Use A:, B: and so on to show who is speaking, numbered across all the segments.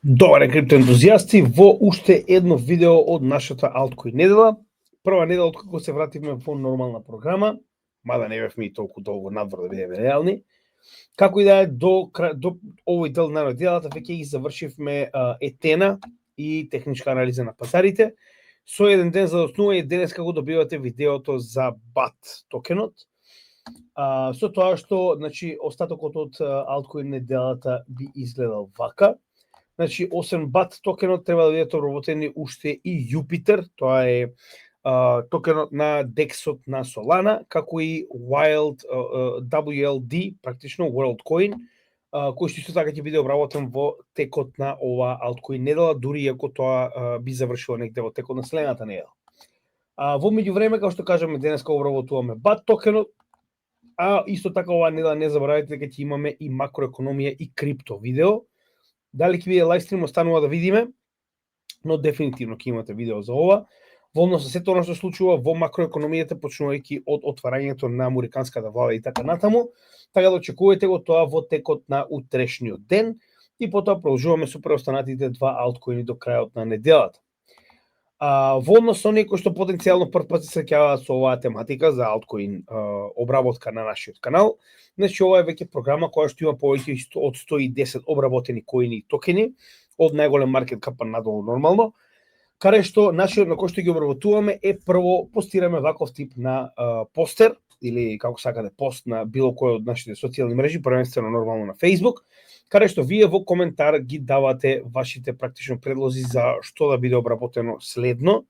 A: Добар ден, криптоентузијасти, во уште едно видео од нашата Altcoin недела. Прва недела откако се вративме во нормална програма, мада не бевме и толку долго надвор да бидеме реални. Како и да е, до овој дел на неделата веќе ги завршивме етена и техничка анализа на пазарите. Со еден ден за доснување денес како добивате видеото за BAT токенот. Со тоа што, значи, остатокот од Altcoin неделата би изгледал вака. Значи, освен BAT токенот, треба да бидат обработени уште и Jupiter, тоа е токенот на DEX-от на Solana, како и WLD, практично WorldCoin, кој што исто така ќе биде обработен во текот на ова Altcoin недела, дури иако тоа би завршило негде во текот на следната недела. Во меѓувреме, како што кажаме, денес обработуваме BAT токенот, а исто така ова недела не заборавајте дека ќе имаме и макроекономија и крипто видео. Дали ќе биде лајвстрим останува да видиме, но дефинитивно ќе имате видео за ова. Во однос на сето она што случува во макроекономијата, почнувајќи од отварањето на американската влада и така натаму, така да очекувате го тоа во текот на утрешниот ден и потоа продолжуваме со преостанатите два алткоини до крајот на неделата. Во однос со некои што потенцијално прв пат се среќаваат со оваа тематика за алткоин обработка на нашиот канал, значи ова е веќе програма која што има повеќе од 110 обработени коини и токени, од најголем маркет кап надолу нормално, каде што нашиот на кој што ги обработуваме е прво постираме ваков тип на постер или како сакате пост на било кој од нашите социјални мрежи, првенствено нормално на Facebook, каде што вие во коментар ги давате вашите практично предлози за што да биде обработено следно,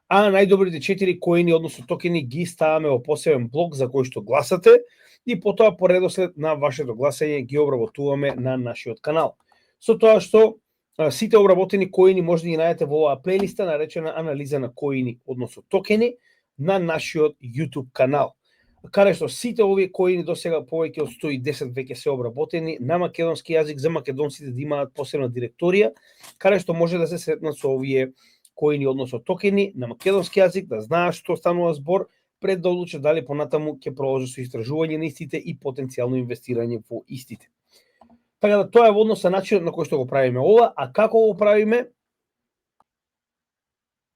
A: а најдобрите 4 коини, односно токени, ги ставаме во посебен блок за кој што гласате и потоа по редослед на вашето гласање ги обработуваме на нашиот канал. Со тоа што сите обработени коини може да ги најдете во оваа плейлиста наречена анализа на коини, односно токени, на нашиот YouTube канал, каде што сите овие коини досега повеќе од 110 веќе се обработени на македонски јазик за македонците да имаат посебна директорија, каде што може да се сретнат со овие коини, односно токени на македонски јазик, да знаат што станува збор, пред да одлучат дали понатаму ќе продолжи со истражување на истите и потенцијално инвестирање во истите. Така да тоа е во однос на начинот на кој што го правиме ова, а како го правиме?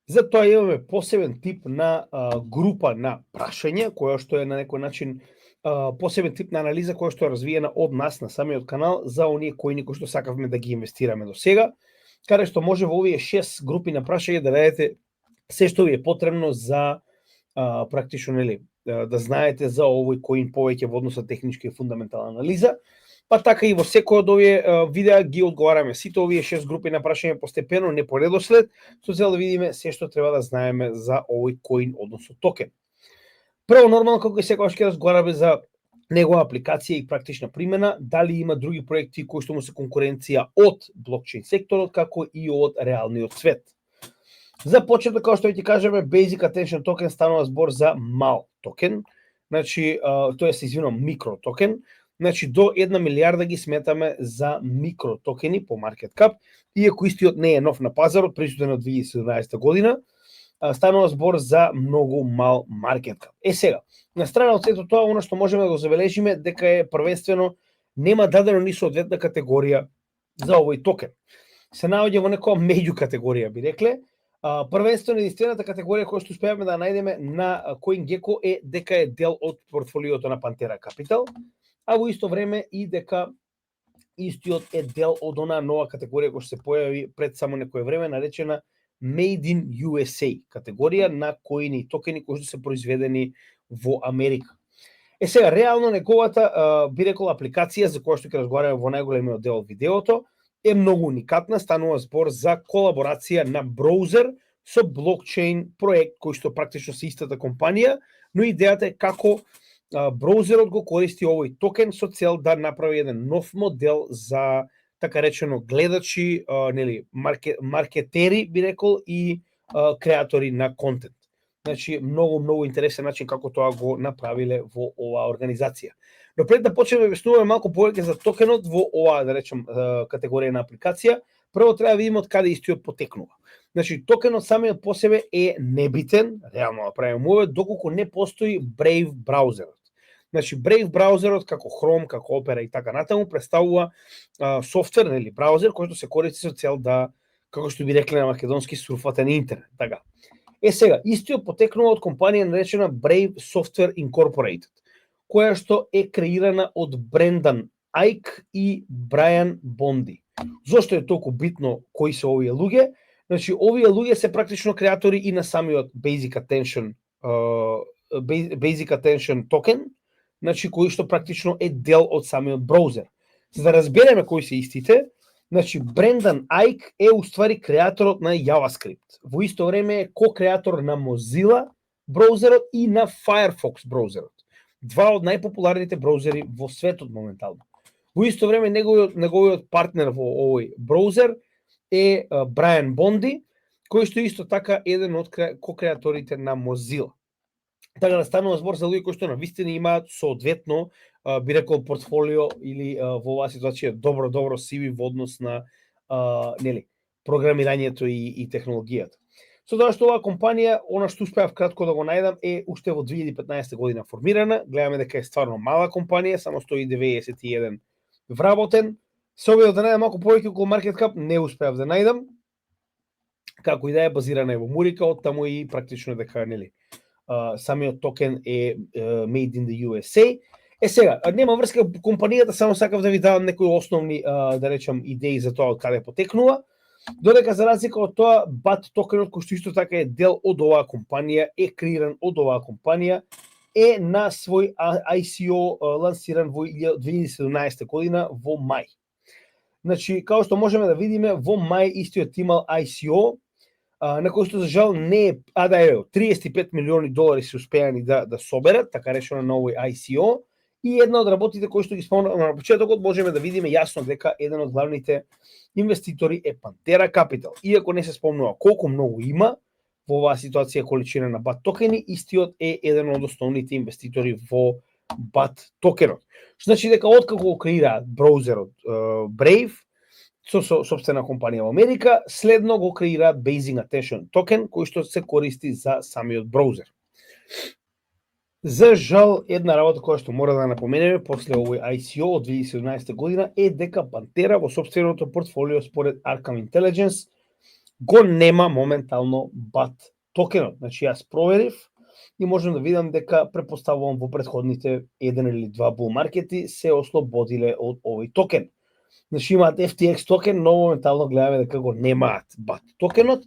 A: За тоа имаме посебен тип на група на прашање, која што е на некој начин посебен тип на анализа која што е развиена од нас на самиот канал за оние коини кои што сакавме да ги инвестираме до сега, каде што може во овие 6 групи на прашање да најдете се што ви е потребно за практично, нели, да знаете за овој коин повеќе во однос на техничка и фундаментална анализа. Па така и во секој од овие видеа ги одговараме сите овие 6 групи на прашање постепено, не по редослед, со цел да видиме се што треба да знаеме за овој коин, односно токен. Прво, нормално, како и секогаш ќе разговараме за негова апликација и практична примена, дали има други проекти кои што му се конкуренција од блокчейн секторот, како и од реалниот свет. За почеток, како што ќе кажеме, Basic Attention Token станува збор за мал токен, значи, тоа се извинувам, микро токен. Значи, до 1 милиарда ги сметаме за микро токени по маркет кап, иако истиот не е нов на пазарот, присутен од 2017 година, станува збор за многу мал маркет кап. Сега, на страна од сето тоа, оно што можеме да го забележиме, дека е првенствено нема дадено ни соодветна категорија за овој токен. Се наоѓа во некоја меѓу категорија, би рекле. Првенствено единствената категорија која што успеавме да најдеме на CoinGecko е дека е дел од портфолиото на Pantera Capital, а во исто време и дека истиот е дел од онаа нова категорија која се појави пред само некое време, наречена Made in USA, категорија на коини и токени кои што се произведени во Америка. Сега, реално неговата, би рекол, апликација за која што ќе разговараме во најголемиот дел од видеото, е многу уникатна, станува збор за колаборација на браузер со блокчейн проект кој што практично се истата компанија, но идејата е како браузерот го користи овој токен со цел да направи еден нов модел за така речено гледачи, нели, маркетери, би рекол, и креатори на контент. Значи, многу интересен начин како тоа го направиле во оваа организација. Но пред да почнеме да објаснуваме малку повеќе за токенот во оваа, да речем, категорија на апликација, прво треба да видиме од каде истиот потекнува. Значи, токенот самиот по себе е небитен, реално да правиме мове, доколку не постои Brave браузерот. Значи, Brave браузерот, како Chrome, како Opera и така натаму, представува софтвер или браузер кој што се користи со цел да, како што би рекле на македонски, сурфате на интернет. Така. Сега, истиот потекнува од компанија наречена Brave Software Incorporated, која што е креирана од Брендан Айк и Брајан Бонди. Зошто е толку битно кои се овие луѓе? Значи, овие луѓе се практично креатори и на самиот Basic Attention токен, значи кој што практично е дел од самиот браузер. За да разбереме кои се истите, значи Брендан Айк е уствари креаторот на JavaScript. Во исто време е ко-креатор на Mozilla браузерот и на Firefox браузерот. Два од најпопуларните браузери во светот моментално. Во исто време неговиот партнер во овој браузер е Брајан Бонди, кој што исто така еден од ко-креаторите на Mozilla. Така да станува збор за луѓе кои што навистина имаат соодветно, би рекол, портфолио или во оваа ситуација добро CV во однос на програмирањето и технологијата. Со тоа што оваа компанија, она што успеав кратко да го најдам, е уште во 2015 година формирана. Гледаме дека е стварно мала компанија, само 191 вработен. Се обидов да најдам малку повеќе околу Market Cap, не успеав да најдам. Како и да е, базирана е во Мурика, оттаму и практично дека самиот токен е made in the USA. Сега, нема врска компанијата, само сакав да ви давам некои основни, да речам, идеи за тоа од каде потекнува. Додека за разлика од тоа, BAT токенот, кој што исто така е дел од оваа компанија, е креиран од оваа компанија, е на свој ICO лансиран во 2017 година во мај. Значи, како што можеме да видиме, во мај истиот имал ICO, на кој што за жал не е, 35 милиони долари се успеани да соберат, така речено на овој ICO, и една од работите кои што ги спомнав на почетокот, можеме да видиме јасно дека еден од главните инвеститори е Pantera Capital. Иако не се спомнува колку многу има во оваа ситуација количина на BAT токени, истиот е еден од основните инвеститори во BAT токенот. Што значи дека откако го креираат браузерот Brave, со собствена компанија во Америка, следно го креираат Basic Attention токен, кој што се користи за самиот браузер. За жал, една работа која што мора да напоменеме после овој ICO од 2017 година е дека Pantera во собственото портфолио според Arkham Intelligence го нема моментално BAT токенот. Значи јас проверив и можам да видам дека претпоставувам во претходните еден или два bull маркети се ослободиле од овој токен. Значи имаат FTX токен, но моментално гледаме дека го немаат BAT токенот.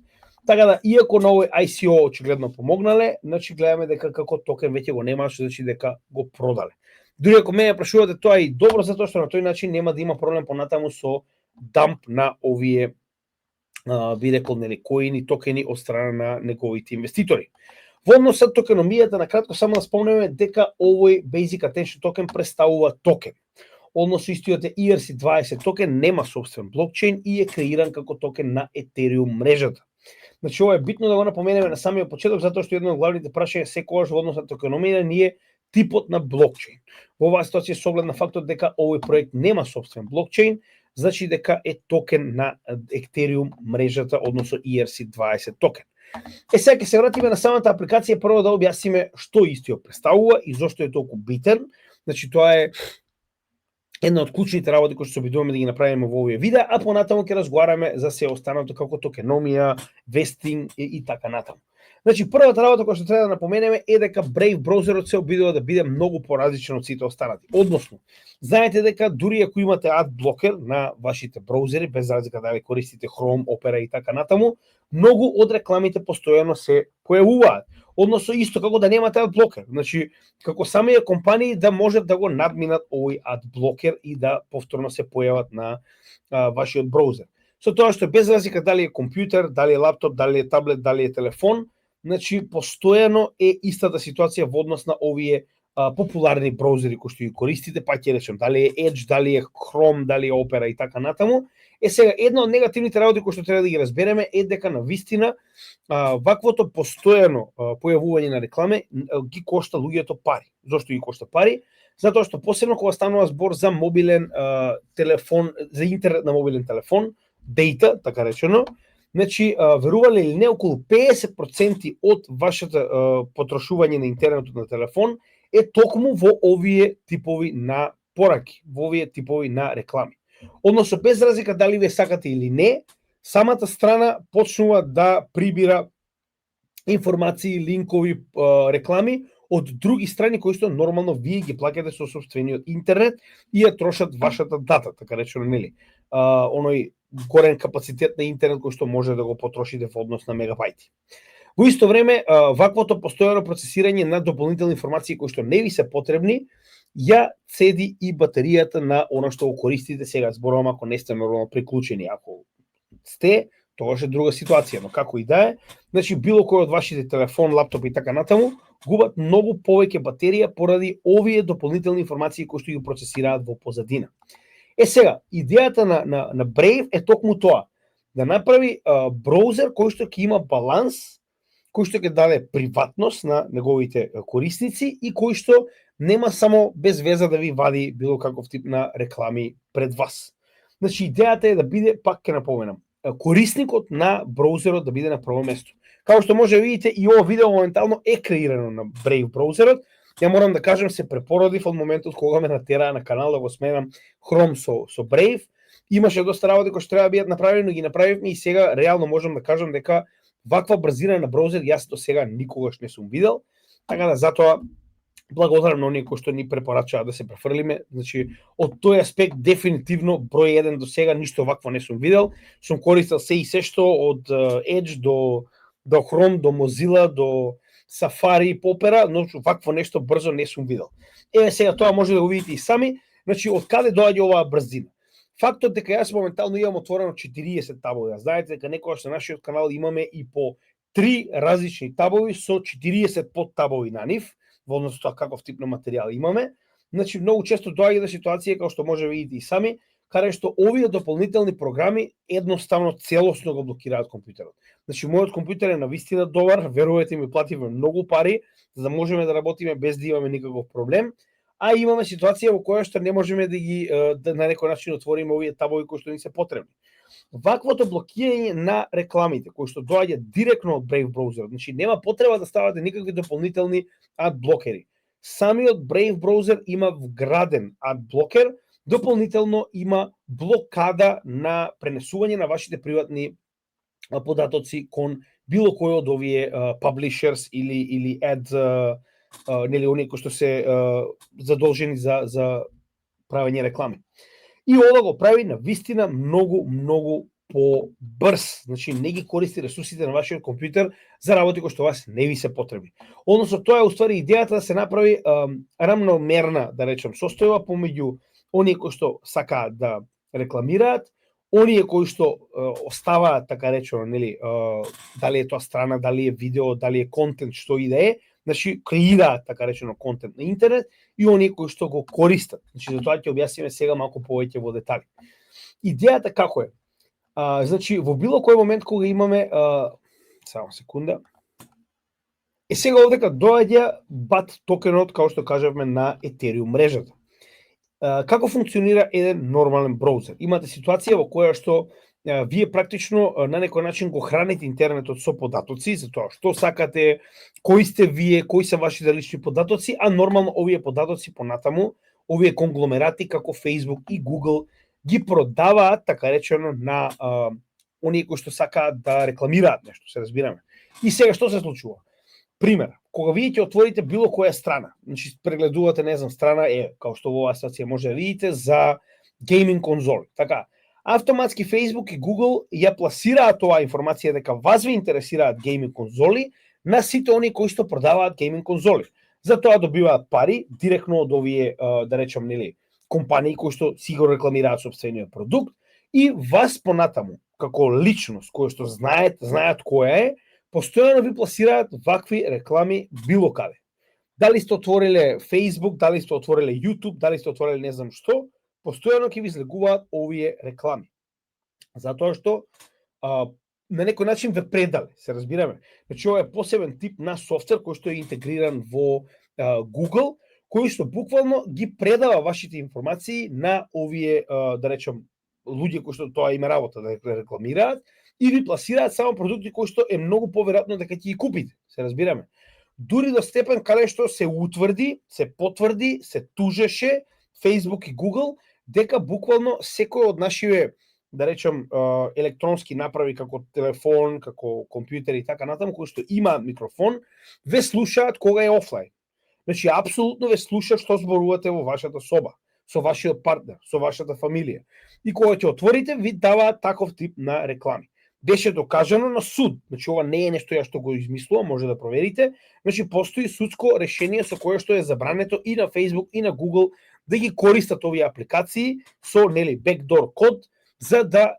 A: Така да, иако на овој ICO очигледно помогнале, значи гледаме дека како токен веќе го немаат, што значи дека го продале. Дури ако мене прашувате, тоа е и добро, затоа што на тој начин нема да има проблем понатаму со дамп на овие, би рекол, коини токени од страна на неговите инвеститори. Во однос со токеномијата, на кратко само да спомнеме дека овој Basic Attention токен представува токен. Односно истиот е ERC20 токен нема собствен блокчейн и е креиран како токен на Ethereum мрежата. Значи, ова е битно да го напоменеме на самиот почеток, затоа што едно од главните прашања секогаш во однос на токеномија ни е типот на блокчейн. Во оваа ситуација со оглед на фактот дека овој проект нема собствен блокчейн, значи дека е токен на Ethereum мрежата, односно ERC20 токен. Сега ќе се вратиме на самата апликација, прво да објасниме што истиот представува и зошто е толку битен. Значи, тоа е една од клучните работи кои што се обидуваме да ги направиме во овие видеа, а понатаму ќе разговараме за се останато како токеномија, вестинг и така натаму. Значи, првата работа која што треба да напоменеме е дека Brave браузерот се обидува да биде многу поразличен од сите останати. Односно, знаете дека дури ако имате ад блокер на вашите браузери, без разлика дали користите Chrome, Opera и така натаму, многу од рекламите постојано се појавуваат. Односно исто како да немате ад блокер. Значи, како самите компании да можат да го надминат овој ад блокер и да повторно се појават на вашиот браузер. Со тоа што без разлика дали е компјутер, дали е лаптоп, дали е таблет, дали е телефон, значи постојано е истата ситуација во однос на овие популарни браузери кои што ги користите, па ќе речем дали е Edge, дали е Chrome, дали е Opera и така натаму. Сега, една од негативните работи кои што треба да ги разбереме е дека на вистина ваквото постојано појавување на рекламе ги кошта луѓето пари. Зошто ги кошта пари? Затоа што посебно кога станува збор за мобилен телефон, за интернет на мобилен телефон, дейта, така речено, значи, верувале или не, околу 50% од вашето потрошување на интернетот на телефон е токму во овие типови на пораки, во овие типови на реклами. Односно, без разлика дали вие сакате или не, самата страна почнува да прибира информации, линкови, реклами од други страни кои што нормално вие ги плаќате со сопствениот интернет и ја трошат вашата дата, така речено, нели? Оној горен капацитет на интернет кој што може да го потрошите во однос на мегабајти. Во исто време, ваквото постојано процесирање на дополнителни информации кои што не ви се потребни, ја цеди и батеријата на она што го користите. Сега зборувам ако не сте нормално приклучени, ако сте, тогаш е друга ситуација, но како и да е, значи било кој од вашите телефон, лаптоп и така натаму губат многу повеќе батерија поради овие дополнителни информации кои што ги процесираат во позадина. Сега, идејата на Brave е токму тоа, да направи браузер кој што ќе има баланс, кој што ќе даде приватност на неговите корисници и кој што нема само без веза да ви вади било каков тип на реклами пред вас. Значи, идејата е да биде, пак ќе напоменам, корисникот на браузерот да биде на прво место. Како што може да видите, и ова видео моментално е креирано на Brave браузерот. Ја морам да кажам, се препородив од моментот кога ме натераа на канал да го сменам Chrome со Brave. Имаше доста работи кои што треба да бидат направени, но ги направивме и сега реално можам да кажам дека ваква брзина на браузер јас до сега никогаш не сум видел. Така да затоа благодарам на оние кои што ни препорачаат да се префрлиме. Значи, од тој аспект дефинитивно број 1 до сега ништо вакво не сум видел. Сум користел се и се што од Edge до Chrome, до Mozilla, до Safari и Opera, но вакво нешто брзо не сум видел. Сега тоа може да го видите и сами. Значи, од каде доаѓа оваа брзина? Фактот дека јас моментално имам отворено 40 табови. Знаете дека некогаш на нашиот канал имаме и по 3 различни табови со 40 подтабови на нив, во однос тоа каков тип на материјал имаме. Значи, многу често доаѓа до ситуација, како што може да видите и сами, каде што овие дополнителни програми едноставно целосно го блокираат компјутерот. Значи, мојот компјутер е навистина добар, верувате ми, платиме многу пари, за да можеме да работиме без да имаме никаков проблем, а имаме ситуација во која што не можеме да ги на некој начин отвориме овие табови кои што ни се потребни. Ваквото блокирање на рекламите кои што доаѓа директно од Brave браузерот, значи нема потреба да ставате никакви дополнителни адблокери. Самиот Brave браузер има вграден адблокер, дополнително има блокада на пренесување на вашите приватни податоци кон било кој од овие publishers или ad, нели оние кои што се задолжени за правење реклами. И ова го прави на вистина многу побрз. Значи не ги користи ресурсите на вашиот компјутер за работи кои што вас не ви се потребни. Односно тоа е уствари идејата да се направи рамномерна, да речем, состојба помеѓу оние кои што сакаат да рекламираат, оние кои што оставаат, така речено, нели, дали е тоа страна, дали е видео, дали е контент, што и да е, значи креираат, така речено, контент на интернет, и оние кои што го користат. Значи за тоа ќе објасниме сега малку повеќе во детали. Идејата како е? Значи во било кој момент кога имаме само секунда. Сега овдека доаѓа BAT токенот, како што кажавме, на Ethereum мрежата. Како функционира еден нормален браузер? Имате ситуација во која што вие практично на некој начин го храните интернетот со податоци, за тоа што сакате, кои сте вие, кои се вашите лични податоци, а нормално овие податоци понатаму, овие конгломерати како Facebook и Google ги продаваат, така речено, на оние кои што сакаат да рекламираат нешто, се разбираме. И сега што се случува? Пример, кога вие ќе отворите било која страна, значи прегледувате, не знам, страна како што во оваа ситуација може да видите, за гейминг конзоли. Така, автоматски Facebook и Google ја пласираат оваа информација дека вас ве интересираат гейминг конзоли на сите оние кои што продаваат гейминг конзоли. За тоа добиваат пари директно од овие, да речем, нели, компании кои што си го рекламираат сопствениот продукт, и вас понатаму, како личност која што знаат која е, постојано ви пласираат вакви реклами било каде. Дали сте отвориле Facebook, дали сте отвориле YouTube, дали сте отвориле не знам што, постојано ќе ви излегуваат овие реклами. Затоа што на некој начин ве предале, се разбираме. Значи ова е посебен тип на софтвер кој што е интегриран во Google, кој што буквално ги предава вашите информации на овие, да речем, луѓе кои што тоа име работа да рекламираат и ви пласираат само продукти кои што е многу поверојатно дека ќе ги купите, се разбираме. дури до степен каде што се утврди, се потврди, се тужеше Facebook и Google дека буквално секој од нашиве, да речем, електронски направи како телефон, како компјутер и така натаму, кој што има микрофон, ве слушаат кога е офлайн. Значи, апсолутно ве слушаат што зборувате во вашата соба, со вашиот партнер, со вашата фамилија. И кога ќе отворите, ви даваат таков тип на реклами. Беше докажано на суд. Значи, ова не е нешто ја што го измислувам, може да проверите. Значи, постои судско решение со кое што е забрането и на Facebook и на Google да ги користат овие апликации со backdoor код за да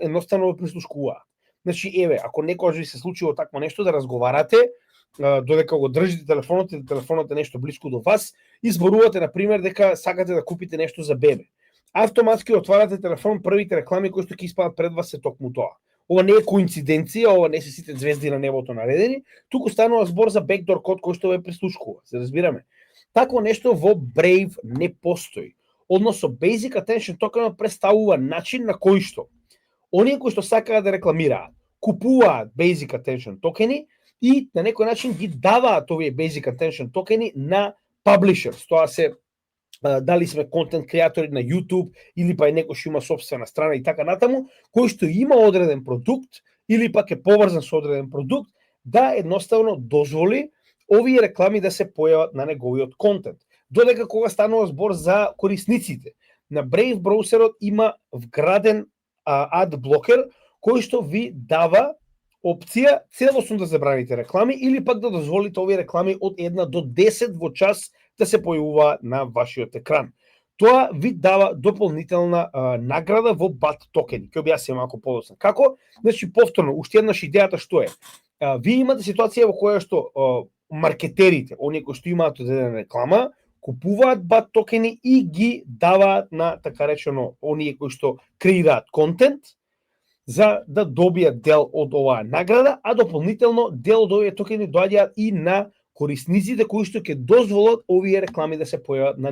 A: едноставно го прислушкуваат. Значи, еве, ако некогаш ви се случило такво нешто, да разговарате, додека го држите телефонот и телефонот е нешто блиску до вас, изборувате, например, дека сакате да купите нешто за бебе. Автоматски отварате телефон, првите реклами кои што ќе испадат пред вас се токму тоа. Ова не е коинциденција, ова не се сите звезди на небото наредени, туку станува збор за backdoor код кој што ве прислушкува, се разбираме. Такво нешто во Brave не постои. Односно, Basic Attention Token представува начин на кој што оние кои што сакаат да рекламираат, купуваат Basic Attention Tokeni и на некој начин ги даваат овие Basic Attention Tokeni на publishers. Тоа се дали сме контент креатори на YouTube или па некој што има сопствена страна и така натаму, кој што има одреден продукт или пак е поврзан со одреден продукт, да едноставно дозволи овие реклами да се појават на неговиот контент. Додека кога станува збор за корисниците, на Brave браузерот има вграден ad блокер кој што ви дава опција целосно да забраните реклами или пак да дозволите овие реклами од 1 до 10 во час да се појавуваат на вашиот екран. Тоа ви дава дополнителна награда во BAT токени. Ќе објаснам малку подоцна. Како? Значи, повторно, уште еднаш идејата што е. Вие имате ситуација во која што маркетерите, оние кои што имаат одредена реклама, купуваат BAT токени и ги даваат на, така речено, оние кои што креираат контент, за да добијат дел од оваа награда, а дополнително дел од овие токени доаѓаат и на корисниците кои што ќе дозволат овие реклами да се појават на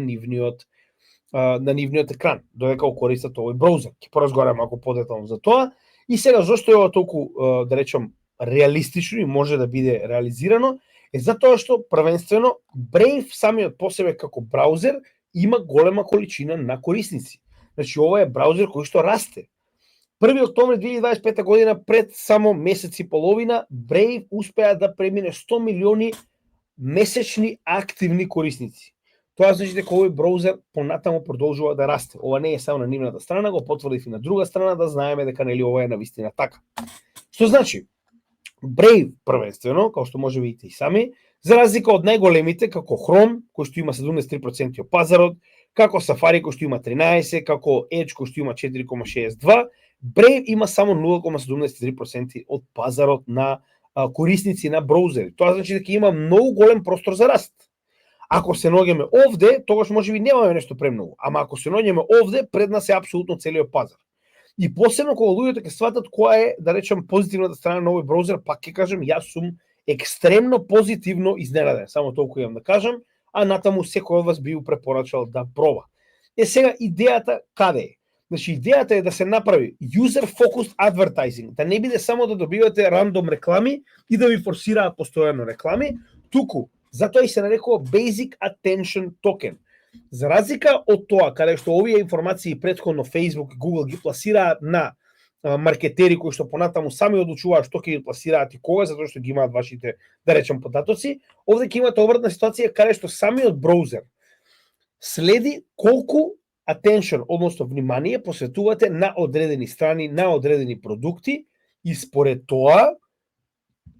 A: нивниот екран, додека го користат овој браузер. Ќе поразговараме малку подетално за тоа. И сега, зошто е ова толку, да речем, реалистично и може да биде реализирано, е затоа што првенствено Brave самиот по себе како браузер има голема количина на корисници. Значи, ова е браузер кој што расте. 1 октомври 2025 година, пред само месец и половина, Brave успеа да премине 100 милиони месечни активни корисници. Тоа значи дека овој браузер понатаму продолжува да расте. Ова не е само на нивната страна, го потврдив и на друга страна, да знаеме дека нели ова е навистина така. Што значи? Brave првенствено, како што може видите и сами, за разлика од најголемите како Chrome, кој што има 73% од пазарот, како Safari кој што има 13%, како Edge кој што има 4,62%, Brave има само 0,73% од пазарот на корисници на браузери. Тоа значи дека има многу голем простор за раст. Ако се наоѓаме овде, тогаш можеби немаме нешто премногу, ама ако се наоѓаме овде, пред нас е апсолутно целиот пазар. И посебно кога луѓето ќе сватат која е, да речем, позитивната страна на овој браузер, пак ќе кажам, јас сум екстремно позитивно изненаден, само толку имам да кажам, а натаму секој од вас би го препорачал да проба. Сега идејата каде е? Значи, идејата е да се направи user-focused advertising, да не биде само да добивате рандом реклами и да ви форсираат постојано реклами, туку, затоа и се нарекува Basic Attention Token. За разлика од тоа, каде што овие информации претходно Facebook и Google ги пласираат на маркетери кои што понатаму сами одлучуваат што ќе ги пласираат и кога, затоа што ги имаат вашите, да речем, податоци, овде ќе имате обратна ситуација каде што самиот браузер следи колку attention, односно внимание, посветувате на одредени страни, на одредени продукти и според тоа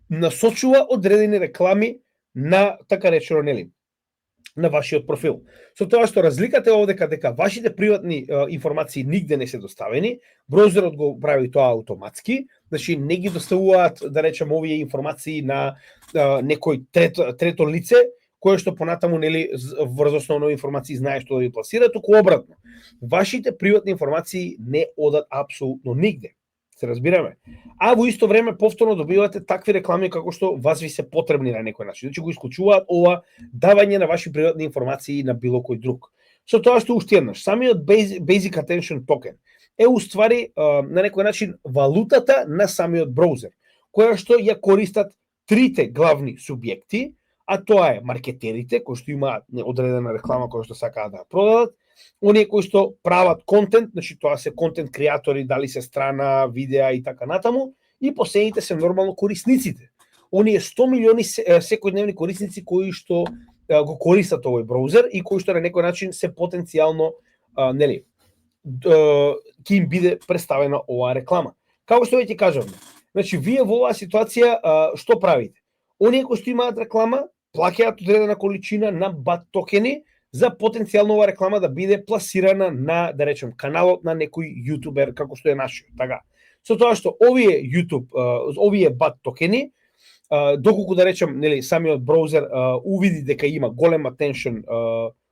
A: насочува одредени реклами на, така речено, нели, на вашиот профил. Со тоа што разликата е овде дека вашите приватни информации нигде не се доставени, браузерот го прави тоа автоматски, значи не ги доставуваат, да речем, овие информации на некој трето лице, кое што понатаму, нели, врз основа на информации знае што да ви пласира, туку обратно. Вашите приватни информации не одат апсолутно нигде. Се разбираме. А во исто време повторно добивате такви реклами како што вас ви се потребни на некој начин. Значи го исклучуваат ова давање на ваши приватни информации на било кој друг. Со тоа што уште еднаш, самиот Basic Attention Token е уствари на некој начин валутата на самиот браузер, која што ја користат трите главни субјекти, а тоа е маркетерите кои што имаат одредена реклама која што сакаат да продадат, оние кои што прават контент, значи тоа се контент креатори, дали се страна, видеа и така натаму, и последните се нормално корисниците. Оние 100 милиони секојдневни корисници кои што го користат овој браузер и кои што на некој начин се потенцијално нели ќе им биде представена оваа реклама. Како што веќе кажавме, значи вие во оваа ситуација што правите? Оние кои што имаат реклама плаќаат одредена количина на BAT токени за потенцијално оваа реклама да биде пласирана на, да речем, каналот на некој јутубер како што е нашиот, така. Со тоа што овие YouTube, овие BAT токени, доколку да речем, нели, самиот браузер увиди дека има голем attention,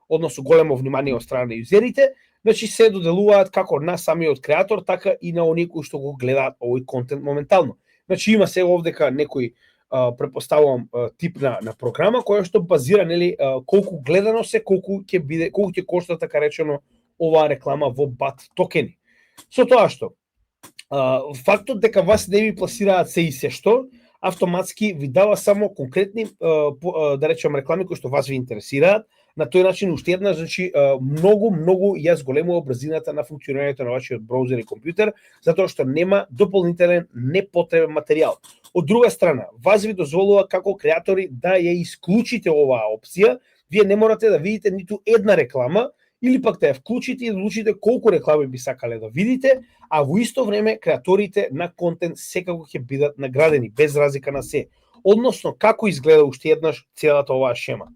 A: односно големо внимание од страна на јузерите, значи се доделуваат како на самиот креатор, така и на оние кои што го гледаат овој контент моментално. Значи има сега овдека некој препоставувам тип на програма која што базира нели колку гледано се, колку ќе кошта така речено оваа реклама во BAT токени. Со тоа што фактот дека вас не ви пласираат се и се што автоматски ви дава само конкретни да речем реклами кои што вас ви интересираат. На тој начин уште еднаш, значи многу ја зголемува брзината на функционирањето на вашиот браузер и компјутер, затоа што нема дополнителен непотребен материјал. Од друга страна, вас ви дозволува како креатори да ја исклучите оваа опција, вие не морате да видите ниту една реклама, или пак да ја вклучите и да одлучите колку реклами би сакале да видите, а во исто време креаторите на контент секако ќе бидат наградени без разлика на се. Односно, како изгледа уште еднаш целата оваа шема?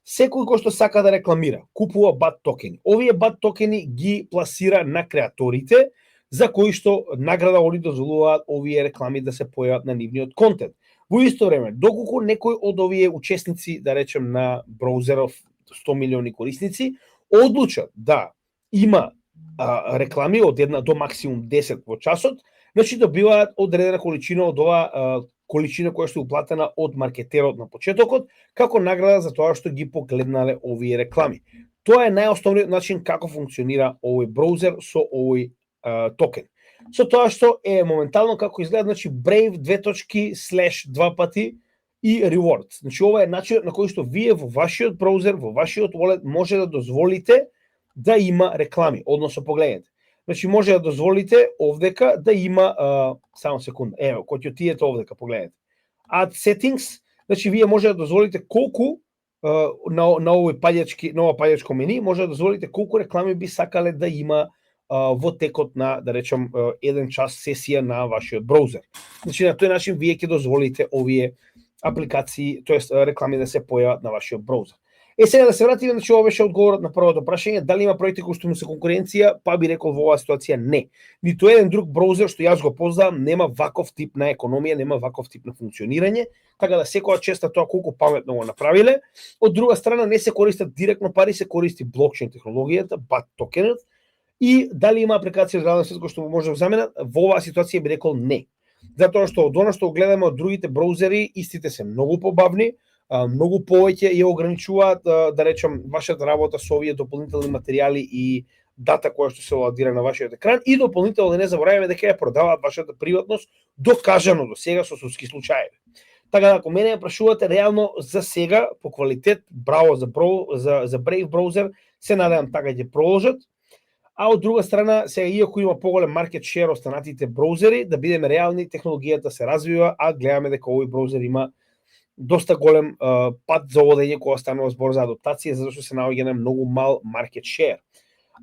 A: Секој кој што сака да рекламира, купува BAT токени. Овие BAT токени ги пласира на креаторите, за кои што награда они дозволуваат овие реклами да се појават на нивниот контент. Во исто време, доколку некој од овие учесници, да речем на браузеров 100 милиони корисници, одлучат да има реклами од 1 до максимум 10 во часот, значи добиваат одредена количина од оваа количина која што е уплатена од маркетерот на почетокот, како награда за тоа што ги погледнале овие реклами. Тоа е најосновниот начин како функционира овој браузер со овој токен. Со тоа што е моментално како изгледа, значи Brave 2 пати и rewards. Значи ова е начинот на кој што вие во вашиот браузер, во вашиот wallet може да дозволите да има реклами, односно погледнете. Значи може да дозволите овдека да има само секунда. Ево, кога ќе отидете овдека, погледнете. Add settings, значи вие може да дозволите колку на овој паѓачко мени, може да дозволите колку реклами би сакале да има во текот на, да речем, 1 час сесија на вашиот браузер. Значи на тој начин вие ќе дозволите овие апликации, тоест реклами да се појават на вашиот браузер. Сега да се вратиме, значи ова беше одговорот на првото прашање, дали има проекти кои што му се конкуренција, па би рекол во оваа ситуација не. Ниту еден друг браузер што јас го познавам нема ваков тип на економија, нема ваков тип на функционирање, така да секоја чест на тоа колку паметно го направиле. Од друга страна не се користат директно пари, се користи блокчейн технологијата, BAT токенот, и дали има апликација од реален свет кои што може да заменат, во оваа ситуација би рекол не. Затоа што од она што гледаме од другите браузери, истите се многу побавни, многу повеќе ја ограничуваат, да речем, вашата работа со овие дополнителни материјали и дата која што се лоадира на вашиот екран, и дополнително не забораваме дека ја продаваат вашата приватност, докажано до сега со судски случаи. Така да, ако мене ја прашувате, реално за сега по квалитет, браво за Brave браузер, се надевам така ќе продолжат. А од друга страна, сега иако има поголем маркет шер останатите браузери, да бидеме реални, технологијата се развива, а гледаме дека овој браузер има доста голем пат за одење кога станува збор за адаптација, затоа што се наоѓа на многу мал маркет шер.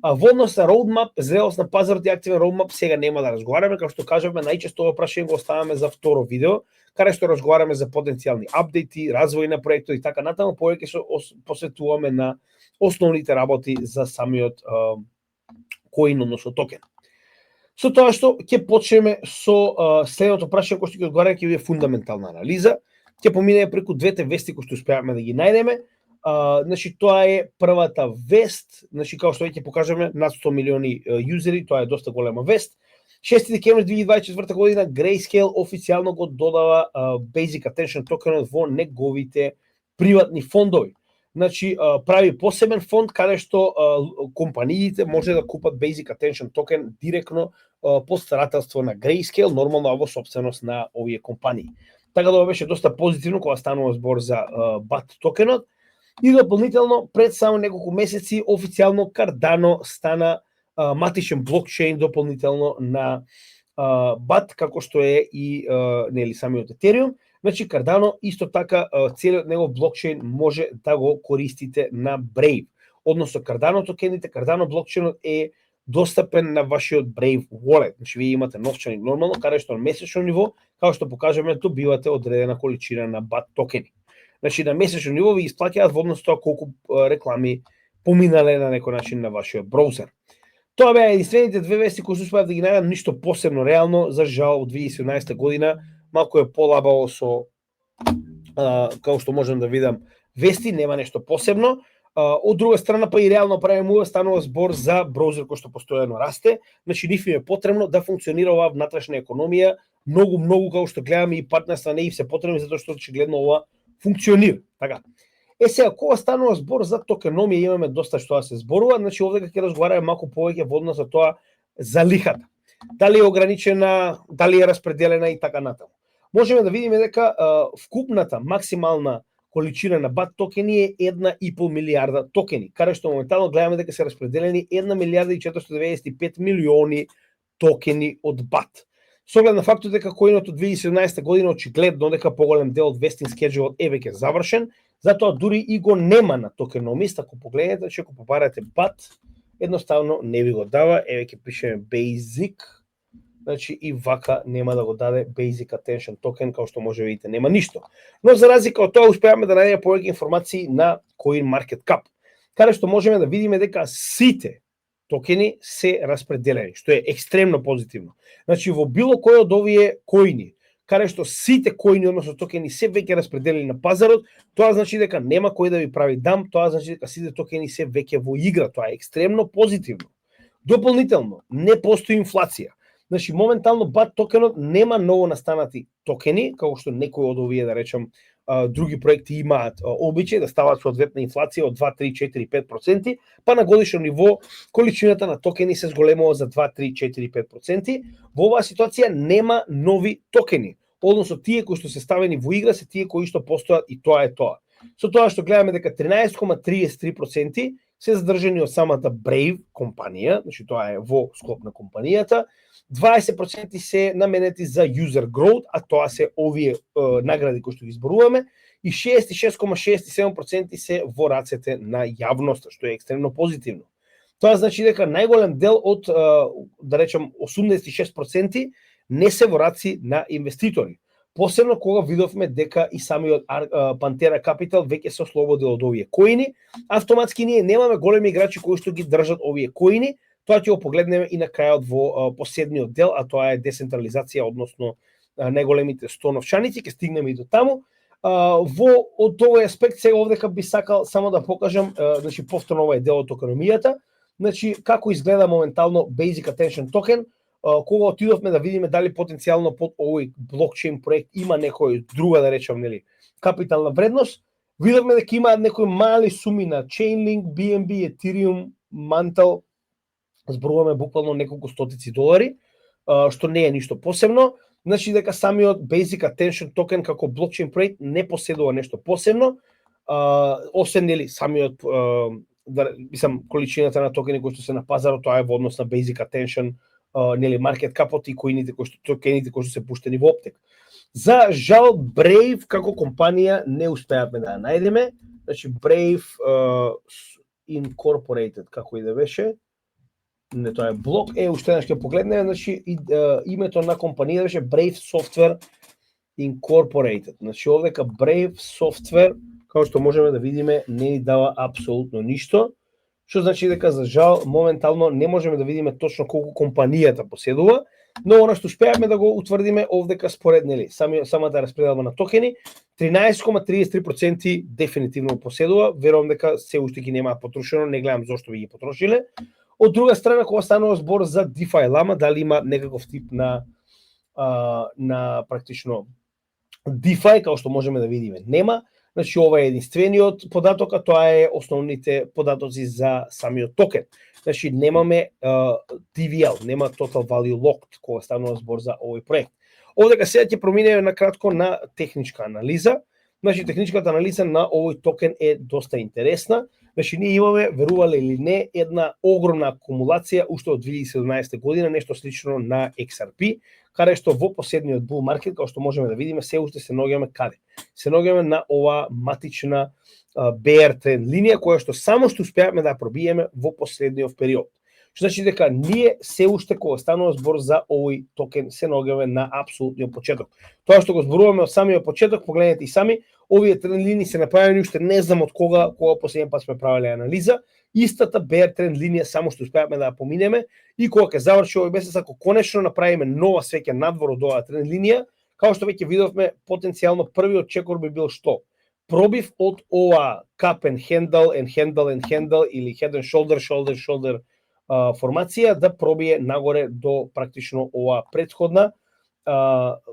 A: Во однос на роудмап, зрелост на пазарот и активен роудмап, сега нема да разговараме, како што кажавме, најчесто ова прашање го оставаме за второ видео, каде што разговараме за потенцијални апдејти, развој на проектот и така натаму, повеќе се посветуваме на основните работи за самиот коин, односно токен. Со тоа што ќе почнеме со следното прашање кој што ќе одговараме, ќе биде фундаментална анализа. Ќе поминеме преку двете вести кои што успеавме да ги најдеме. Значи тоа е првата вест, значи како што веќе покажаме, над 100 милиони јузери, тоа е доста голема вест. 6 декември 2024 година Grayscale официјално го додава Basic Attention токенот во неговите приватни фондови. Значи прави посебен фонд каде што компаниите може да купат Basic Attention токен директно под старателство на Grayscale, нормално во собственост на овие компании. Така да ова беше доста позитивно кога станува збор за BAT токенот. И дополнително, пред само неколку месеци, официјално Cardano стана матичен блокчейн дополнително на BAT, како што е и нели самиот Ethereum. Значи Cardano исто така целиот негов блокчейн може да го користите на Brave. Односно Cardano токените, Cardano блокчейнот е достапен на вашиот Brave Wallet. Значи вие имате новчаник нормално, каде што на месечно ниво, како што покажаме, добивате одредена количина на BAT токени. Значи на месечно ниво ви исплаќаат во однос тоа колку реклами поминале на некој начин на вашиот браузер. Тоа беа единствените две вести кои се успеав да ги најдам, ништо посебно реално, за жал од 2017 година малку е полабаво со како што можам да видам вести, нема нешто посебно. Од друга страна па и реално правиме станува збор за браузер кој што постојано расте, значи нив им е потребно да функционира оваа внатрешна економија, многу како што гледаме и партнерства не и се потребни затоа што очигледно ова функционира. Така. Сега кога станува збор за токеномија, имаме доста што да се зборува, значи овде ќе разговараме малку повеќе во однос на тоа за лихата. Дали е ограничена, дали е распределена и така натаму. Можеме да видиме дека вкупната максимална количина на BAT токени е 1,5 милиарда токени, каде што моментално гледаме дека се распределени 1 милиарда и 495 милиони токени од BAT. Со оглед на фактот дека коинот од 2017 година очигледно дека поголем дел од vesting schedule е веќе завршен, затоа дури и го нема на токеномист, ако погледнете, че ако побарате BAT, едноставно не ви го дава, еве ќе пишеме basic, значи и вака нема да го даде basic attention token, како што може видите, нема ништо. Но за разлика од тоа успеавме да најдеме повеќе информации на CoinMarketCap, каде што можеме да видиме дека сите токени се распределени, што е екстремно позитивно. Значи во било кој од овие коини, каде што сите коини, односно токени, се веќе распределени на пазарот, тоа значи дека нема кој да ви прави дам, тоа значи дека сите токени се веќе во игра, тоа е екстремно позитивно. Дополнително, не постои инфлација. Значи, моментално BAT токенот нема ново настанати токени, како што некои од овие, да речам, други проекти имаат обичај да стават соодветна инфлација од 2, 3, 4, 5%, па на годишно ниво количината на токени се зголемува за 2, 3, 4, 5%. Во оваа ситуација нема нови токени. Односно, тие кои што се ставени во игра се тие кои што постојат и тоа е тоа. Со тоа што гледаме дека 13,33% се задржани од самата Brave компанија, значи тоа е во склоп на компанијата, 20% се наменети за user growth, а тоа се овие награди кои што ги изборуваме, и 66,67% се во рацете на јавноста, што е екстремно позитивно. Тоа значи дека најголем дел од, да речем, 86% не се во раци на инвеститори. Посебно кога видовме дека и самиот Pantera Capital веќе се ослободил од овие коини, автоматски ние немаме големи играчи кои што ги држат овие коини. Тоа ќе го погледнеме и на крајот во последниот дел, а тоа е децентрализација, односно најголемите 100 новчаници, ќе стигнеме и до таму. Од овој аспект сега овдека би сакал само да покажам, значи повторно ова е дел од токеномијата, значи како изгледа моментално Basic Attention Token, кога отидовме да видиме дали потенцијално под овој блокчейн проект има некој друга, да речам, нели, капитална вредност. Видовме дека има некои мали суми на Chainlink, BNB, Ethereum, Mantle, зборуваме буквално неколку стотици долари, што не е ништо посебно. Значи дека самиот Basic Attention Token како блокчейн проект не поседува нешто посебно, освен нели самиот количината на токени кои што се на пазарот, тоа е во однос на Basic Attention, нели маркет капот и коините кои што токените кои што се пуштени во оптек. За жал Brave како компанија не успеавме да ја најдеме. Значи Brave Incorporated како и да беше. Не, тоа е блок. Уште еднаш ќе погледнеме, значи името на компанијата беше Brave Software Incorporated. Значи овдека Brave Software, како што можеме да видиме, не ни дава апсолутно ништо, што значи дека за жал моментално не можеме да видиме точно колку компанијата поседува, но она што успеавме да го утврдиме овдека според нели самата распределба на токени, 13,33% дефинитивно поседува, верувам дека се уште ги нема потрошено, не гледам зошто би ги потрошиле. Од друга страна, кога станува збор за DeFi Lama, дали има некаков тип на практично DeFi, како што можеме да видиме, нема. Значи, ова е единствениот податок, а тоа е основните податоци за самиот токен. Значи, немаме TVL, нема Total Value Locked, кога станува збор за овој проект. Овдека сега ќе проминеме на кратко на техничка анализа. Значи, техничката анализа на овој токен е доста интересна. Значи, ние имаме, верувале или не, една огромна акумулација уште од 2017 година, нешто слично на XRP, каде што во последниот bull market, како што можеме да видиме, се уште се наоѓаме каде? Се наоѓаме на ова матична bear trend линија, која што само што успеавме да пробиеме во последниот период. Што значи дека ние се уште кога станува збор за овој токен се наоѓаме на апсолутниот почеток. Тоа што го зборуваме од самиот почеток, погледнете и сами, овие тренд линии се направени уште не знам од кога последен пат сме правеле анализа. Истата bear тренд линија само што успеавме да ја поминеме и кога ќе заврши овој месец, ако конечно направиме нова свеќа надвор од оваа тренд линија, како што веќе видовме, потенцијално првиот чекор би бил што? Пробив од ова cup and handle или head and shoulder формација да пробие нагоре до практично ова претходна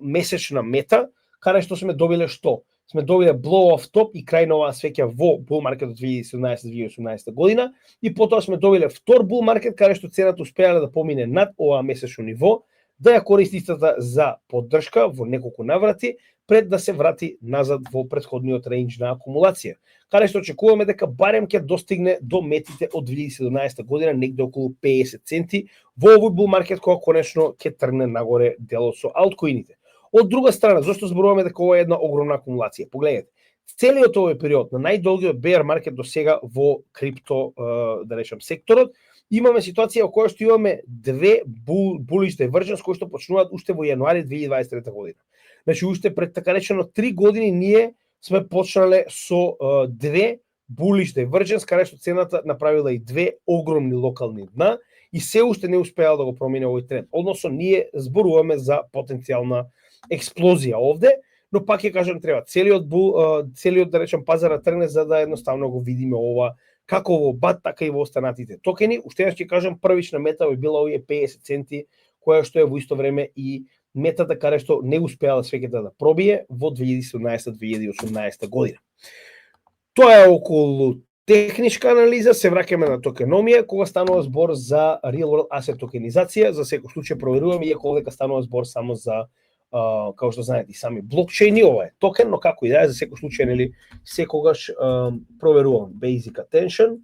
A: месечна мета, каде што сме добиле што? Сме добиле blow off top и крај на оваа свеќа во bull market од 2017-2018 година и потоа сме добиле втор bull market каде што цената успеале да помине над ова месечно ниво, да ја користи истата за поддршка во неколку наврати пред да се врати назад во претходниот рейндж на акумулација, каде што очекуваме дека барем ќе достигне до метите од 2017 година, негде околу 50 центи во овој bull market кога конечно ќе тргне нагоре делот со алткоините. Од друга страна, зашто зборуваме дека ова е една огромна акумулација? Погледнете, целиот овој период на најдолгиот bear market до сега во крипто, да речем, секторот, имаме ситуација во која што имаме две bullish divergence кои што почнуваат уште во јануари 2023 година. Значи, уште пред така речено 3 години ние сме почнале со две bullish divergence, каде што цената направила и две огромни локални дна и се уште не успеала да го промени овој тренд. Односно, ние зборуваме за потенцијална експлозија овде, но пак ќе кажам, треба целиот да речем пазар да тргне за да едноставно го видиме ова како во BAT, така и во останатите токени. Уште еднаш ќе кажам, првична мета би била овие 50 центи, која што е во исто време и метата каде што не успеала свеќата да пробие во 2017-2018 година. Тоа е околу техничка анализа. Се враќаме на токеномија, кога станува збор за real world asset токенизација. За секој случај проверуваме, иако овдека станува збор само за како што знаете и сами блокчейни, ова е токен, но како и да е, за секој случај, нели, секогаш проверувам basic attention.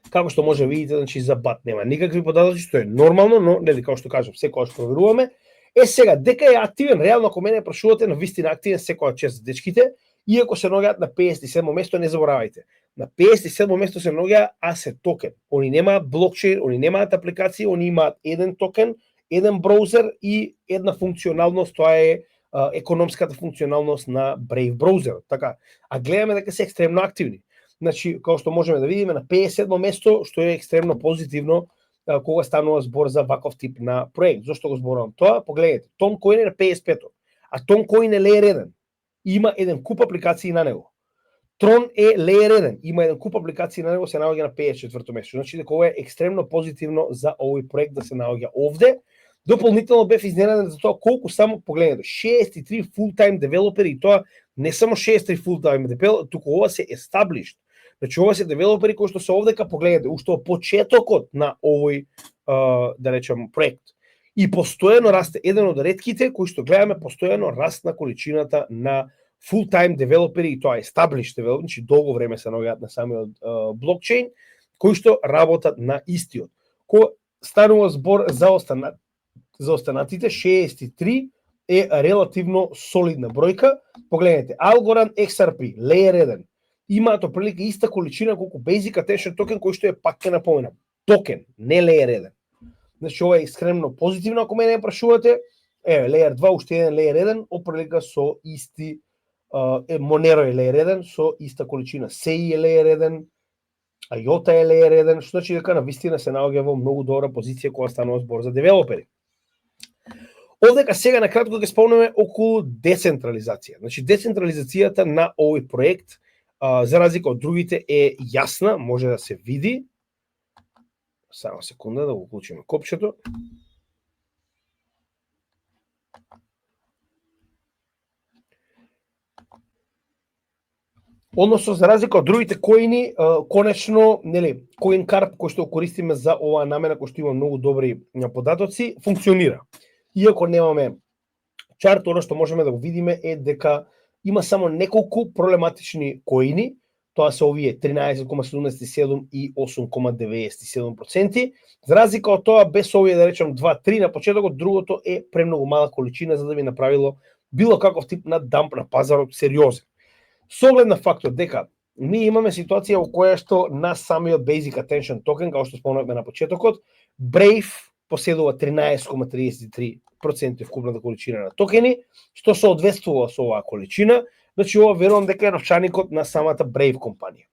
A: Како што може да видите, значи за BAT нема никакви податоци, што е нормално, но нели како што кажам, секогаш проверуваме. Сега дека е активен, реално ако мене прашувате, на вистина активен секоја чест дечките, иако се наоѓаат на 57 место, не заборавајте. На 57 место се наоѓа asset токен. Они немаат блокчейн, они немаат апликации, они имаат еден токен, еден браузер и една функционалност, тоа е економската функционалност на Brave браузер. Така, а гледаме дека се екстремно активни. Значи, како што можеме да видиме, на 57 место, што е екстремно позитивно кога станува збор за ваков тип на проект. Зошто го зборувам тоа? Погледнете, Toncoin е на 55-то, а Toncoin е Layer 1. Има еден куп апликации на него. Tron е Layer 1, има еден куп апликации на него, се наоѓа на 54-то место. Значи дека ова е екстремно позитивно за овој проект да се наоѓа овде. Дополнително бев изненаден за тоа колку само, погледнете, 63 full-time девелопери, и тоа не само 63 full-time девелопери, туку ова се established. Значи ова се девелопери кои што се овдека, погледнете, уште од почетокот на овој, да речем, проект. И постојано расте, еден од ретките кои што гледаме, постојано раст на количината на full-time девелопери, и тоа established девелопери, значи долго време се наоѓаат на самиот блокчейн, кои што работат на истиот. Кога станува збор за останатите, 63 е релативно солидна бројка. Погледнете, Algorand XRP, Layer 1, имаат оприлика иста количина колку Basic Attention токен, кој што е, пак ќе напоменам, токен, не Layer 1. Значи ова е екстремно позитивно, ако мене прашувате. Layer 2, уште еден Layer 1, оприлика со исти, Monero е Layer 1, со иста количина. SEI е Layer 1, IOTA е Layer 1, што значи дека на вистина се наоѓа во многу добра позиција кога станува збор за девелопери. Овдека сега на кратко ќе спомнеме околу децентрализација. Значи децентрализацијата на овој проект, за разлика од другите, е јасна, може да се види. Само секунда да го уклучиме копчето. Односно, за разлика од другите коини, конечно, нели, CoinCarp, кој што го користиме за оваа намена, кој што има многу добри податоци, функционира. Иако немаме чарт, оно што можеме да го видиме е дека има само неколку проблематични коини, тоа се овие 13,77 и 8,97%. За разлика од тоа, без овие да речем 2-3 на почетокот, другото е премногу мала количина за да би направило било каков тип на дамп на пазарот сериозен. Со оглед на фактот дека ние имаме ситуација во која што на самиот Basic Attention токен, како што спомнавме на почетокот, Brave поседува 13,33% вкупната количина на токени, што соодветствува со оваа количина. Значи, ова верувам дека е новчаникот на самата Brave компанија.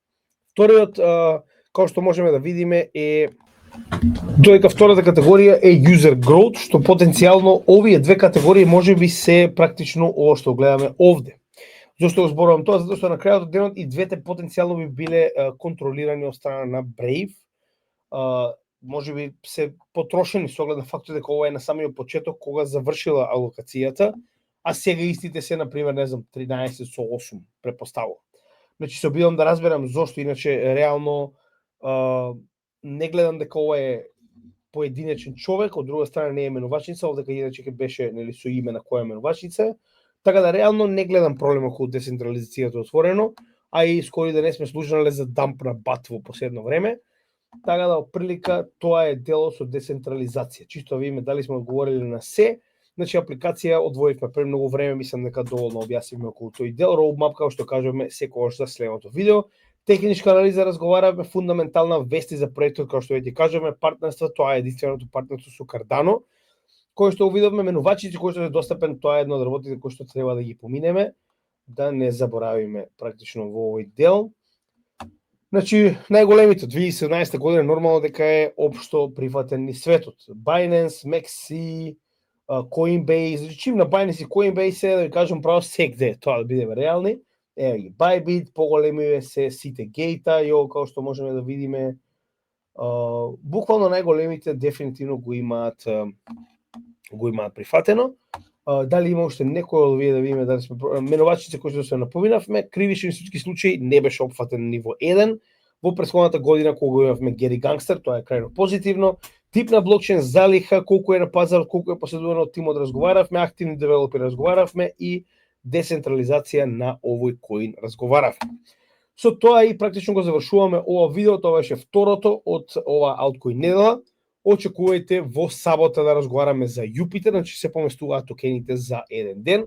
A: Вториот, како што можеме да видиме, е додека втората категорија е User Growth, што потенцијално овие две категории можеби се практично ова што гледаме овде. Зошто го зборувам тоа? Затоа што на крајот од денот и двете потенцијално би биле контролирани од страна на Brave. Можеби се потрошени со оглед на фактот дека ова е на самиот почеток кога завршила алокацијата, а сега истите се, например, не знам, 13 со 8, препоставувам. Значи, се обидам да разберам зошто, иначе, реално, не гледам дека ова е поединечен човек, од друга страна не е менувачница, овдека иначе ке беше, нели, со име на која менувачница, така да реално не гледам проблем околу децентрализацијата отворено, а и скоро да не сме служнале за дамп на бат во последно време, така да, оприлика, тоа е дело со децентрализација. Чисто видиме дали сме одговорили на се. Значи, апликација одвоивме премногу време, мислам дека доволно објаснивме околу тој дел. Roadmap, како што кажуваме секогаш за следното видео. Техничка анализа разговаравме, фундаментална вести за проектот, како што веќе кажуваме, партнерство, тоа е единственото партнерство со Cardano, кој што увидовме менувачите, кој што е достапен, тоа е едно од работите кои што треба да ги поминеме, да не заборавиме практично во овој дел. Значи, најголемите 2017 година нормално дека е општо прифатен ни светот. Binance, MEXC, Coinbase, значи чим на Binance и Coinbase е, да ви кажам право секде, тоа да бидеме реални. Ева ги Bybit, поголеми се сите гејта, и ово како што можеме да видиме, буквално најголемите дефинитивно го имаат прифатено. Дали има уште некој од овие да видиме дали сме менувачите кои што се напоминавме, кривични судски случаи не беше опфатен ниво 1 во претходната година кога имавме Gary Gangster, тоа е крајно позитивно. Тип на блокчейн залиха, колку е на пазарот, колку е поседувано од тимот разговаравме, активни девелопери разговаравме и децентрализација на овој коин разговаравме. Со тоа и практично го завршуваме ова видео, тоа беше второто од ова алткоин недела. Очекувајте во сабота да разговараме за Jupiter, значи се поместуваат токените за еден ден.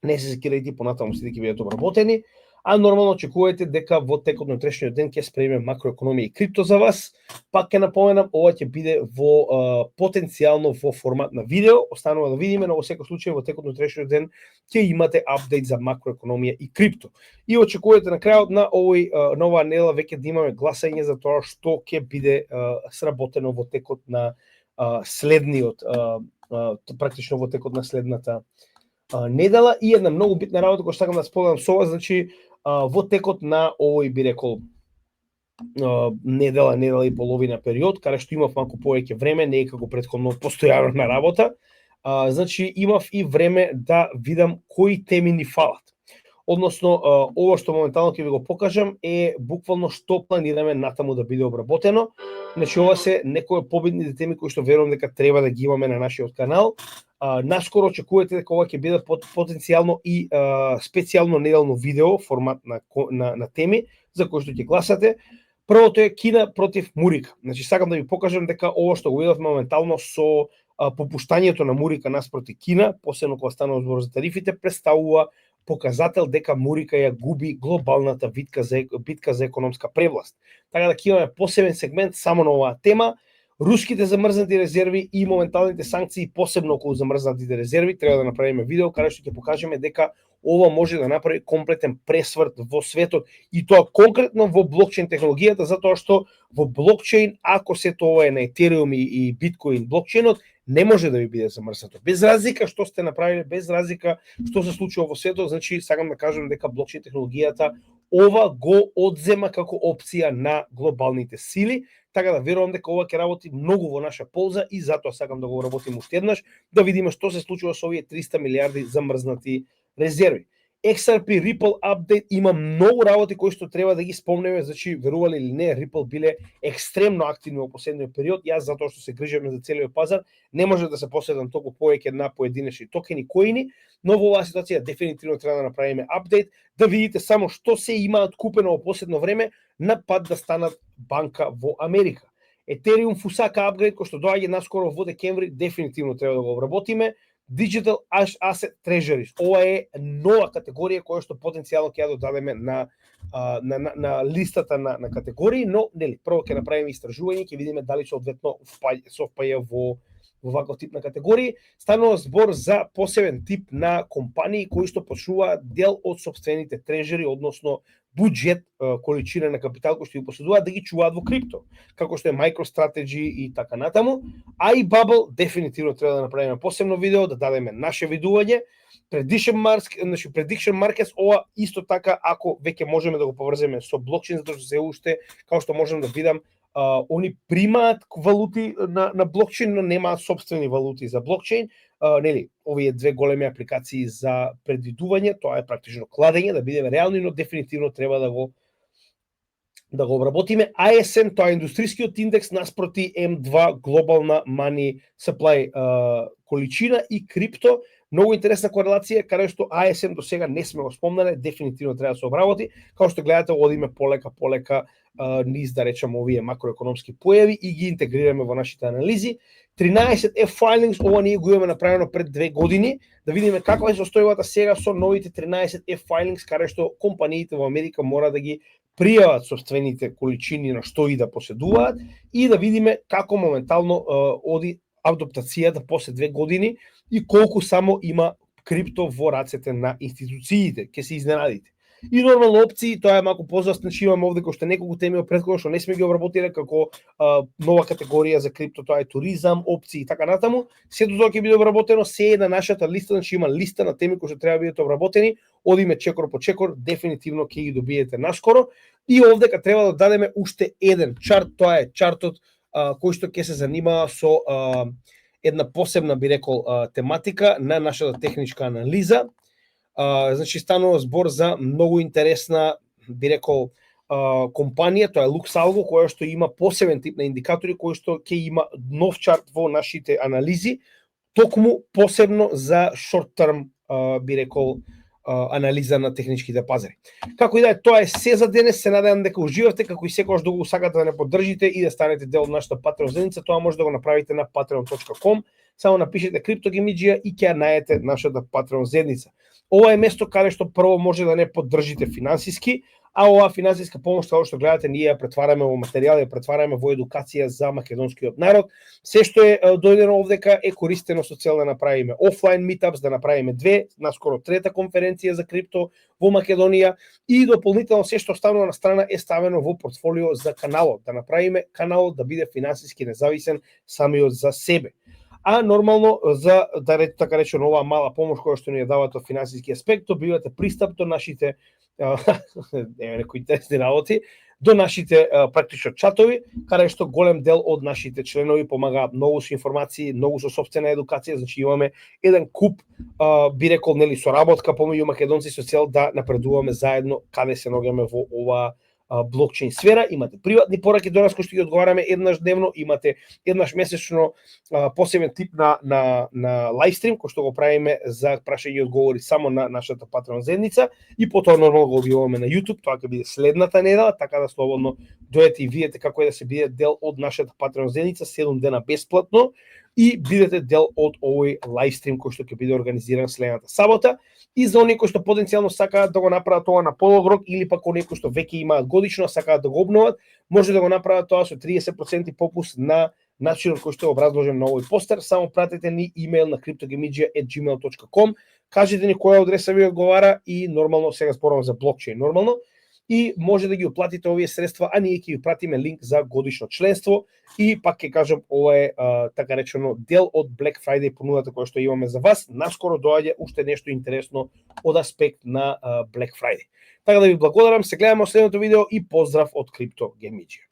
A: Не се секирајте, понатаму сите ќе бидат обработени, а нормално очекувајте дека во текот на утрешниот ден ќе спремиме макроекономија и крипто за вас. Пак ќе напоменам, ова ќе биде во потенцијално во формат на видео, останува да видиме, но во секој случај во текот на утрешниот ден ќе имате апдейт за макроекономија и крипто. И очекувајте на крајот на оваа недела веќе да имаме гласање за тоа што ќе биде сработено во текот на следниот, практично во текот на следната недела. И една многу битна работа која сакам да споделам со вас, значи во текот на овој би рекол недела и половина период, каде што имав малку повеќе време, не е како претходно постојано на работа, значи имав и време да видам кои теми ни фалат. Односно, ова што моментално ќе ви го покажам е буквално што планираме натаму да биде обработено. Значи, ова се некои побитните теми кои што верувам дека треба да ги имаме на нашиот канал. Наскоро очекувате дека ова ќе биде потенцијално и специјално неделно видео, формат на теми за кои што ќе гласате. Првото е Кина против Мурика. Значи, сакам да ви покажам дека ова што го видов моментално со попуштањето на Мурика наспроти Кина, посебно кога станува збор за тарифите, представува показател дека Мурика ја губи глобалната битка за економска превласт. Така да ќе имаме посебен сегмент само на оваа тема. Руските замрзнати резерви и моменталните санкции, посебно околу замрзнатите резерви, треба да направиме видео каде што ќе покажеме дека ова може да направи комплетен пресврт во светот и тоа конкретно во блокчейн технологијата, затоа што во блокчейн, ако сето ова е на Ethereum и Bitcoin блокчейнот, не може да ви биде замрзнато. Без разлика што сте направиле, без разлика што се случува во светот, значи сакам да кажам дека блокчейн технологијата ова го одзема како опција на глобалните сили, така да верувам дека ова ќе работи многу во наша полза и затоа сакам да го работим уште еднаш, да видиме што се случува со овие 300 милиарди замрзнати резерви. XRP Ripple update, има многу работи кои што треба да ги спомнеме, значи верували или не, Ripple биле екстремно активни во последниот период. Јас затоа што се грижиме за целиот пазар, не може да се посветам толку повеќе на поединечни токени, коини, но во оваа ситуација дефинитивно треба да направиме апдейт, да видите само што се имаат купено во последно време на пат да станат банка во Америка. Ethereum Fusaka апгрейд кој што доаѓа наскоро во декември, дефинитивно треба да го обработиме. Digital Asset Treasuries. Ова е нова категорија која што потенцијално ќе ја додадеме на листата на категории, но нели прво ќе направиме истражување, ќе видиме дали соодветно совпаѓа во ваков тип на категории. Станува збор за посебен тип на компании кои што почнуваат дел од сопствените трежери, односно буџет, количина на капитал кој што ги поседуваат да ги чуваат во крипто, како што е MicroStrategy и така натаму. iBubble дефинитивно треба да направиме посебно видео, да дадеме наше видување. Prediction Markets, ова исто така, ако веќе можеме да го поврземе со блокчейн, затоа што се уште, како што можам да видам, они примаат валути на блокчейн, но немаат собствени валути за блокчейн. Нели, овие две големи апликации за предвидување, тоа е практично кладење, да бидеме реални, но дефинитивно треба да го обработиме. ISM, тоа е индустрискиот индекс наспроти M2, глобална money supply количина и крипто. Многу интересна корелација, каде што ISM до сега не сме го спомнале, дефинитивно треба да се обработи. Како што гледате, одиме полека низ, да речеме, овие макроекономски појави и ги интегрираме во нашите анализи. 13 F-filings, ова ние го имаме направено пред 2 години, да видиме каква е состојбата сега со новите 13 F-filings, каде што компаниите во Америка мора да ги пријават собствените количини на што и да поседуваат и да видиме како моментално оди адаптацијата после 2 години и колку само има крипто во рацете на институциите, ќе се изненадите. И нормално опции, тоа е малку позаст, значи имаме овде кој што неколку теми претходно што не сме ги обработиле како нова категорија за крипто, тоа е туризам, опции и така натаму. Сето тоа ќе биде обработено, се е на нашата листа, значи има листа на теми кои што треба да бидат обработени, одиме чекор по чекор, дефинитивно ќе ги добиете наскоро. И овде ка треба да дадеме уште еден чарт, тоа е чартот кој што ќе се занимава со една посебна, би рекол, тематика на нашата техничка анализа. Значи станува збор за многу интересна, би рекол, компанија, тоа е Luxalgo, која што има посебен тип на индикатори кои што ќе има нов чарт во нашите анализи, токму посебно за short term, би рекол, анализа на техничките пазари. Како и да е, тоа е се за денес. Се надевам дека уживавте, како и секогаш да го сакате да не поддржите и да станете дел од нашата Patreon заедница, тоа може да го направите на patreon.com. Само напишете CryptoGamidžија и ќе ја најдете нашата Patreon заедница. Ова е место каде што прво може да не поддржите финансиски, а оваа финансиска помош, како што гледате, ние ја претвараме во материјал, ја претвараме во едукација за македонскиот народ. Се што е дојдено овдека е користено со цел да направиме офлайн митапс, да направиме 2, наскоро 3-та конференција за крипто во Македонија и дополнително се што останува на страна е ставено во портфолио за каналот, да направиме каналот да биде финансиски независен самиот за себе. А нормално за така речено оваа мала помош која што ни ја дават од финансиски аспект, добивате пристап до нашите некои интересни работи, до нашите практично чатови, каде што голем дел од нашите членови помагаат многу со информации, многу со собствена едукација, значи имаме еден куп, би рекол, нели, соработка помеѓу македонци со цел да напредуваме заедно каде се ногаме во оваа блокчейн сфера. Имате приватни пораки до нас кои што ги одговараме еднаш дневно, имате еднаш месечно посебен тип на лайвстрим кој што го правиме за прашања и одговори само на нашата Patreon заедница и потоа нормално го објавуваме на YouTube. Тоа ќе биде следната недела, така да слободно дојдете и видите како е да се биде дел од нашата Patreon заедница 7 дена бесплатно и бидете дел од овој лайвстрим кој што ќе биде организиран следната сабота. И за оние кои што потенцијално сакаат да го направат тоа на подолг рок или пак оние кои што веќе имаат годишно, сакаат да го обноват, може да го направат тоа со 30% попуст на начинот кој што е образложен на овој постер. Само пратете ни имејл на cryptogamidžија@gmail.com, кажете ни која адреса ви одговара и нормално сега зборувам за блокчейн нормално. И може да ги уплатите овие средства, а ние ќе ви пратиме линк за годишно членство и пак ќе кажам, ова е така речено дел од Black Friday понудата која што имаме за вас. Наскоро доаѓа уште нешто интересно од аспект на Black Friday. Така да ви благодарам, се гледаме во следното видео и поздрав од CryptoGamidžија.